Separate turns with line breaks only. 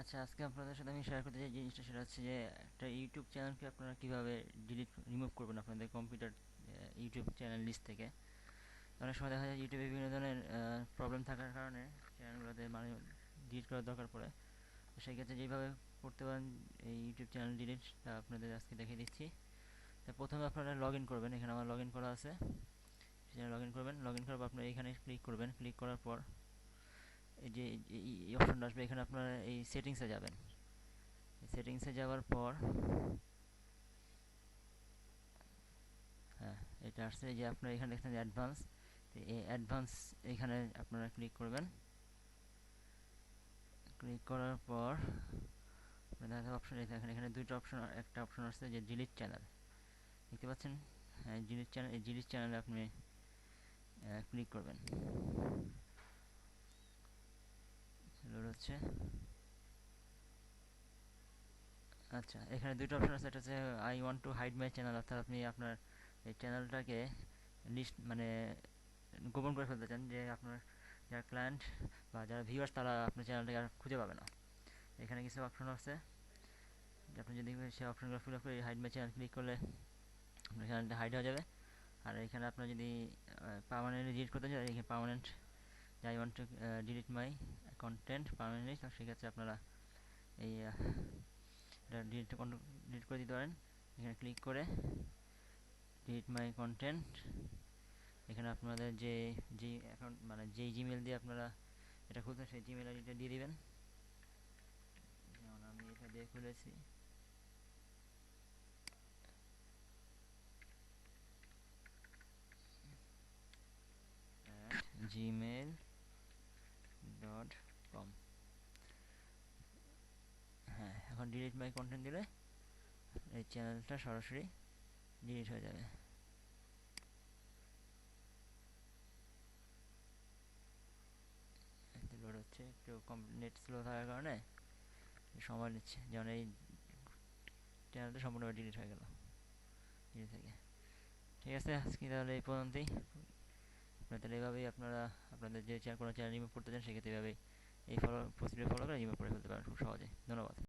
আচ্ছা, আজকে আপনাদের সাথে আমি শেয়ার করতে চাই জিনিসটা, সেটা হচ্ছে যে একটা ইউটিউব চ্যানেলকে আপনারা কীভাবে রিমুভ করবেন আপনাদের কম্পিউটার ইউটিউব চ্যানেল লিস্ট থেকে। অনেক সময় দেখা যায় ইউটিউবে বিভিন্ন ধরনের প্রবলেম থাকার কারণে চ্যানেলগুলোতে মানে ডিলিট করার দরকার পড়ে। তো সেই ক্ষেত্রে যেভাবে করতে পারেন এই ইউটিউব চ্যানেল ডিলিটটা আপনাদের আজকে দেখিয়ে দিচ্ছি। তো প্রথমে আপনারা লগ ইন করবেন, এখানে আমার লগ ইন করা আছে। সেখানে লগ ইন করবেন, লগ ইন করার পর আপনারা এখানে ক্লিক করবেন। ক্লিক করার পর এই যে এই অপশনটা আসবে, এখানে আপনারা এই সেটিংসে যাবেন। সেটিংসে যাওয়ার পর হ্যাঁ, এটা আসছে এই যে আপনারা এখানে দেখছেন অ্যাডভান্স। এই অ্যাডভান্স এখানে আপনারা ক্লিক করবেন। ক্লিক করার পর দেখা অপশন, এখানে এখানে দুইটা অপশন, একটা অপশন আসছে যে ডিলিট চ্যানেল, দেখতে পাচ্ছেন? হ্যাঁ, ডিলিট চ্যানেল, এই ডিলিট চ্যানেলে আপনি ক্লিক করবেন। লোড হচ্ছে। আচ্ছা, এখানে দুটো অপশন আছে, একটা হচ্ছে I want to hide my channel, অর্থাৎ আপনি আপনার এই চ্যানেলটাকে লিস্ট মানে গোপন করে ফেলতে চান, যে আপনার যারা ক্লায়েন্ট বা যারা ভিউয়ার্স তারা আপনার চ্যানেলটাকে আর খুঁজে পাবে না। এখানে কিছু অপশন আছে, যে আপনি যদি সেই অপশনগুলো ফিল আপ করে হাইড মাই চ্যানেল ক্লিক করলে আপনার চ্যানেলটা হাইড হয়ে যাবে। আর এখানে আপনার যদি পার্মানেন্টলি ডিলিট করতে চান, এখানে permanent, I want two delete my content permanently, তো সেক্ষেত্রে আপনারা এই এটা ডিলিট করে দিতে পারেন। এখানে ক্লিক করে ডিলিট মাই কন্টেন্ট, এখানে আপনাদের যে যেই অ্যাকাউন্ট মানে যেই জিমেল দিয়ে আপনারা এটা খুলছেন সেই জিমেল আইডিটা দিয়ে দিবেন। যেমন আমি এটা দিয়ে খুলেছি, gmail.com। হ্যাঁ, এখন ডিলিট মাই কন্টেন্ট দিলে এই চ্যানেলটা সরাসরি ডিলিট হয়ে যাবে। লোড হচ্ছে, একটু নেট স্লো থাকার কারণে সময় নিচ্ছে, যেমন এই চ্যানেলটা সম্পূর্ণভাবে ডিলিট হয়ে গেল ডিলিট থেকে। ঠিক আছে, আজকে তাহলে এই পর্যন্তই। তাহলে এইভাবেই আপনারা আপনাদের যে কোনো চ্যানেল রিমুভ করতে চান সেক্ষেত্রে এইভাবেই এই প্রসিডিউর ফলো করে রিমুভ করে ফেলতে পারেন খুব সহজে। ধন্যবাদ।